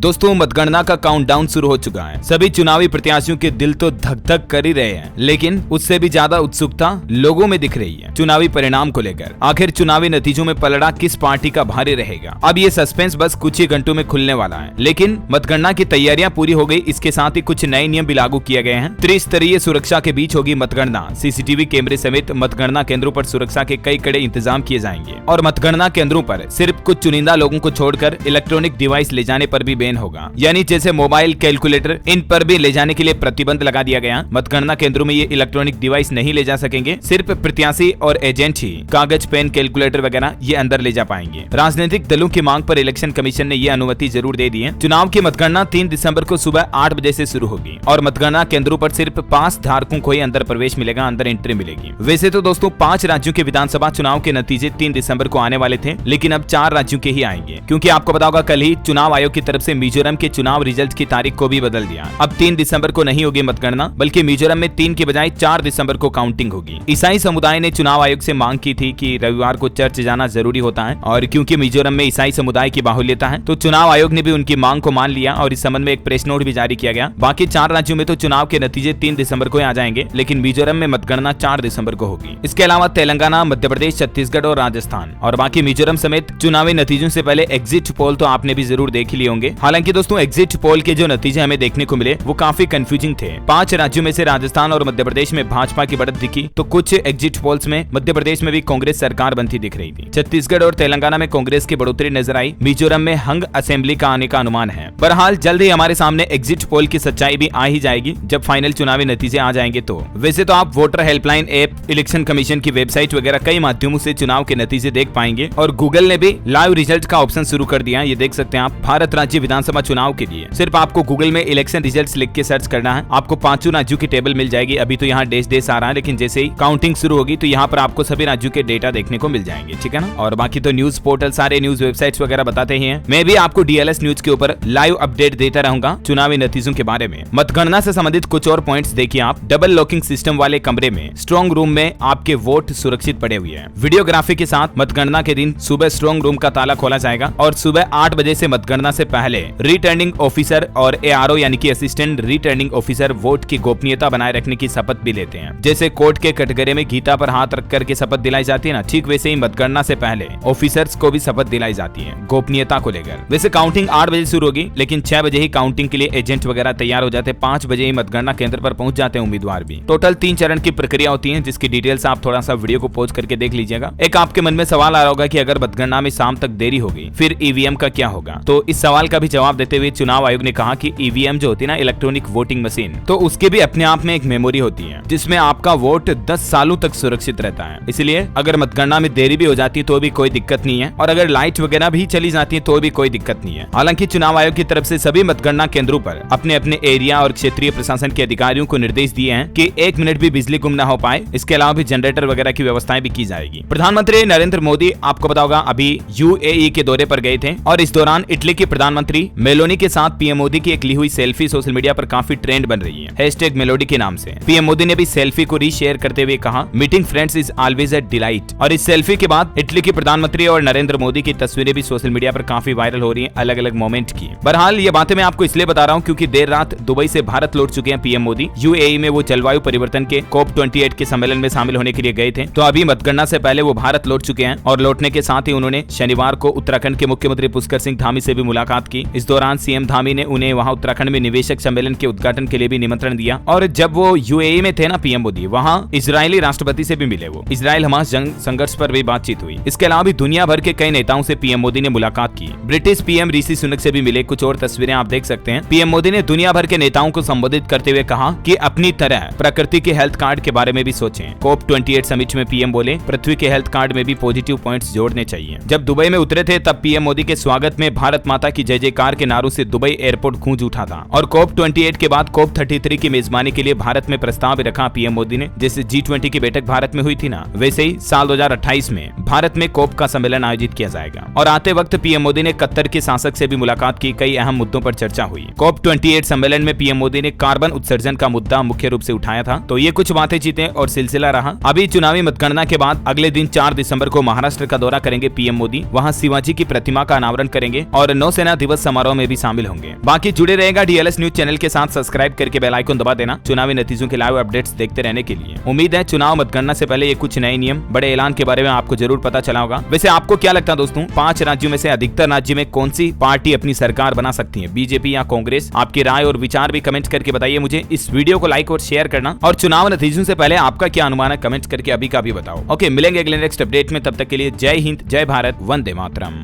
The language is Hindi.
दोस्तों मतगणना का काउंटडाउन शुरू हो चुका है। सभी चुनावी प्रत्याशियों के दिल तो धक धक कर ही रहे हैं, लेकिन उससे भी ज्यादा उत्सुकता लोगों में दिख रही है चुनावी परिणाम को लेकर। आखिर चुनावी नतीजों में पलड़ा किस पार्टी का भारी रहेगा, अब ये सस्पेंस बस कुछ ही घंटों में खुलने वाला है। लेकिन मतगणना की तैयारियां पूरी हो गई, इसके साथ ही कुछ नए नियम भी लागू किए गए हैं। त्रिस्तरीय सुरक्षा के बीच होगी मतगणना। सीसीटीवी कैमरे समेत मतगणना केंद्रों पर सुरक्षा के कई कड़े इंतजाम किए जाएंगे और मतगणना केंद्रों पर सिर्फ कुछ चुनिंदा लोगों को छोड़कर इलेक्ट्रॉनिक डिवाइस ले जाने पर भी बैन होगा, यानी जैसे मोबाइल, कैलकुलेटर, इन पर भी ले जाने के लिए प्रतिबंध लगा दिया गया। मतगणना केंद्रों में ये इलेक्ट्रॉनिक डिवाइस नहीं ले जा सकेंगे, सिर्फ प्रत्याशी और एजेंट ही कागज, पेन, कैलकुलेटर वगैरह ये अंदर ले जा पाएंगे। राजनीतिक दलों की मांग पर इलेक्शन कमीशन ने ये अनुमति जरूर दे दी है। चुनाव की मतगणना 3 दिसंबर को सुबह 8 बजे से शुरू होगी और मतगणना केंद्रों पर सिर्फ 5 धारकों को ही अंदर प्रवेश मिलेगा, अंदर एंट्री मिलेगी। वैसे तो दोस्तों 5 राज्यों के विधानसभा चुनाव के नतीजे 3 दिसंबर को आने वाले थे, लेकिन अब 4 राज्यों के ही आएंगे, क्योंकि आपको पता होगा कल ही चुनाव आयोग की तरफ से मिजोरम के चुनाव रिजल्ट की तारीख को भी बदल दिया। अब 3 दिसंबर को नहीं होगी मतगणना, बल्कि मिजोरम में 3 की बजाय 4 दिसंबर को काउंटिंग होगी। ईसाई समुदाय ने चुनाव आयोग से मांग की थी कि रविवार को चर्च जाना जरूरी होता है, और क्योंकि मिजोरम में ईसाई समुदाय की बाहुल्यता है तो चुनाव आयोग ने भी उनकी मांग को मान लिया और इस संबंध में एक प्रेस नोट भी जारी किया गया। बाकी 4 राज्यों में तो चुनाव के नतीजे 3 दिसंबर को आ जाएंगे, लेकिन मिजोरम में मतगणना 4 दिसंबर को होगी। इसके अलावा तेलंगाना, मध्य प्रदेश, छत्तीसगढ़ और राजस्थान और बाकी मिजोरम समेत चुनावी नतीजों से पहले एग्जिट पोल तो आपने भी जरूर देख लिए होंगे। हालांकि दोस्तों एग्जिट पोल के जो नतीजे हमें देखने को मिले वो काफी कंफ्यूजिंग थे। 5 राज्यों में से राजस्थान और मध्य प्रदेश में भाजपा की बढ़त दिखी, तो कुछ एग्जिट पोल्स में मध्य प्रदेश में भी कांग्रेस सरकार बनती दिख रही थी। छत्तीसगढ़ और तेलंगाना में कांग्रेस की बढ़ोतरी नजर आई। मिजोरम में हंग असेंबली का आने का अनुमान है। बहरहाल जल्द ही हमारे सामने एग्जिट पोल की सच्चाई भी आ ही जाएगी जब फाइनल चुनावी नतीजे आ जाएंगे। तो वैसे तो आप voter helpline app, election commission की वेबसाइट वगैरह कई माध्यमों से चुनाव के नतीजे देख पाएंगे और गूगल ने भी लाइव रिजल्ट का ऑप्शन शुरू कर दिया है। ये देख सकते हैं आप। भारत राज्य विधानसभा चुनाव के लिए सिर्फ आपको गूगल में इलेक्शन रिजल्ट्स लिख के सर्च करना है, आपको 5 राज्यों की टेबल मिल जाएगी। अभी तो यहाँ देश आ रहा है, लेकिन जैसे ही काउंटिंग शुरू होगी तो यहाँ पर आपको सभी राज्यों के डेटा देखने को मिल जाएंगे, ठीक है ना। और बाकी तो न्यूज पोर्टल, सारे न्यूज वेबसाइट्स वगैरह बताते ही हैं। मैं भी आपको डीएलएस न्यूज के ऊपर लाइव अपडेट देता रहूंगा चुनावी नतीजों के बारे में। मतगणना से संबंधित कुछ और पॉइंट्स देखिए आप। डबल लॉकिंग सिस्टम वाले कमरे में स्ट्रॉन्ग रूम में आपके वोट सुरक्षित पड़े हुए हैं। वीडियोग्राफी के साथ मतगणना के दिन सुबह स्ट्रॉन्ग रूम का ताला खोला जाएगा और सुबह 8 बजे से मतगणना से पहले रिटर्निंग ऑफिसर और एआरओ यानी कि असिस्टेंट रिटर्निंग ऑफिसर वोट की गोपनीयता बनाए रखने की शपथ भी लेते हैं। जैसे कोर्ट के कटघरे में गीता पर हाथ रख करके शपथ दिलाई जाती है ना, ठीक वैसे ही मतगणना से पहले ऑफिसर्स को भी शपथ दिलाई जाती है गोपनीयता को लेकर। वैसे काउंटिंग 8 बजे शुरू होगी, लेकिन 6 बजे ही काउंटिंग के लिए एजेंट वगैरह तैयार हो जाते हैं। 5 बजे ही मतगणना केंद्र पर पहुंच जाते हैं उम्मीदवार भी। टोटल 3 चरण की प्रक्रिया होती है, जिसकी डिटेल्स आप थोड़ा सा वीडियो को पॉज करके देख लीजिएगा। एक आपके मन में सवाल आ रहा होगा कि अगर मतगणना में शाम तक देरी हो गई फिर ईवीएम का क्या होगा। तो इस सवाल का भी जवाब देते हुए चुनाव आयोग ने कहा कि ईवीएम जो होती है ना, इलेक्ट्रॉनिक वोटिंग मशीन, तो उसके भी अपने आप में एक मेमोरी होती है जिसमें आपका वोट 10 सालों तक सुरक्षित रहता है। इसलिए अगर मतगणना में देरी भी हो जाती है तो भी कोई दिक्कत नहीं है, और अगर लाइट वगैरह भी चली जाती है तो भी कोई दिक्कत नहीं है। हालांकि चुनाव आयोग की तरफ से सभी मतगणना केंद्रों पर अपने अपने एरिया और क्षेत्रीय प्रशासन के अधिकारियों को निर्देश दिए हैं कि 1 मिनट भी बिजली गुम न हो पाए। इसके अलावा भी जनरेटर वगैरह की व्यवस्थाएं भी की जाएगी। प्रधानमंत्री नरेंद्र मोदी आपको पता होगा अभी यूएई के दौरे पर गए थे और इस दौरान इटली के प्रधानमंत्री मेलोनी के साथ पीएम मोदी की एक ली हुई सेल्फी सोशल मीडिया पर काफी ट्रेंड बन रही है, #मेलोडी के नाम से। पीएम मोदी ने भी सेल्फी को रीशेयर करते हुए कहा, meeting friends is always a delight. और इस सेल्फी के बाद इटली के प्रधानमंत्री और नरेंद्र मोदी की तस्वीरें भी सोशल मीडिया पर काफी वायरल हो रही है, अलग अलग मोमेंट की। बहरहाल ये बातें मैं आपको इसलिए बता रहा हूँ क्योंकि देर रात दुबई से भारत लौट चुके हैं पीएम मोदी। यूएई में वो जलवायु परिवर्तन के COP28 के सम्मेलन में शामिल होने के लिए गए थे, तो अभी मतगणना से पहले वो भारत लौट चुके हैं और लौटने के साथ ही उन्होंने शनिवार को उत्तराखंड के मुख्यमंत्री पुष्कर सिंह धामी से भी मुलाकात की। इस दौरान सीएम धामी ने उन्हें वहां उत्तराखंड में निवेशक सम्मेलन के उद्घाटन के लिए भी निमंत्रण दिया। और जब वो यूएई में थे ना पीएम मोदी, वहां इजरायली राष्ट्रपति से भी मिले। वो इजराइल हमास जंग संघर्ष पर भी बातचीत हुई। इसके अलावा भी दुनिया भर के कई नेताओं से पीएम मोदी ने मुलाकात की। ब्रिटिश पीएम ऋषि सुनक से भी मिले। कुछ और तस्वीरें आप देख सकते हैं। पीएम मोदी ने दुनिया भर के नेताओं को संबोधित करते हुए कहा कि अपनी तरह प्रकृति के हेल्थ कार्ड के बारे में भी सोचें। COP28 समिट में पीएम बोले, पृथ्वी के हेल्थ कार्ड में भी पॉजिटिव पॉइंट्स जोड़ने चाहिए। जब दुबई में उतरे थे तब पीएम मोदी के स्वागत में भारत माता की जय जयकार के नारों से दुबई एयरपोर्ट गूंज उठा था। और COP28 के बाद COP33 की मेजबानी के लिए भारत में प्रस्ताव रखा पीएम मोदी ने। जैसे G20 की बैठक भारत में हुई थी ना, वैसे ही साल 2028 में भारत में COP का सम्मेलन आयोजित किया जाएगा। और आते वक्त पीएम मोदी ने कतर के शासक से भी मुलाकात की। कई अहम मुद्दों पर चर्चा हुई। COP28 सम्मेलन में पीएम मोदी ने कार्बन उत्सर्जन का मुद्दा मुख्य रूप से उठाया था। तो ये कुछ बातें चीतें और सिलसिला रहा। अभी चुनावी मतगणना के बाद अगले दिन 4 दिसंबर को महाराष्ट्र का दौरा करेंगे पीएम मोदी। वहां शिवाजी की प्रतिमा का अनावरण करेंगे और नौसेना दिवस समारोह में भी शामिल होंगे। बाकी जुड़े रहेगा डीएलएस न्यूज चैनल के साथ, सब्सक्राइब करके बेल आइकन दबा देना चुनावी नतीजों के लाइव अपडेट्स देखते रहने के लिए। उम्मीद है चुनाव मतगणना से पहले ये कुछ नए नियम, बड़े ऐलान के बारे में आपको जरूर पता चला होगा। वैसे आपको क्या लगता है दोस्तों, 5 राज्यों में से अधिकतर राज्य में कौन सी पार्टी अपनी सरकार बना सकती है, बीजेपी या कांग्रेस? आपकी राय और विचार भी कमेंट करके बताइए मुझे। इस वीडियो को लाइक और शेयर करना, और चुनाव नतीजों से पहले आपका क्या अनुमान है कमेंट करके अभी का भी बताओ। ओके, मिलेंगे अगले नेक्स्ट अपडेट में, तब तक के लिए जय हिंद, जय भारत, वंदे मातरम।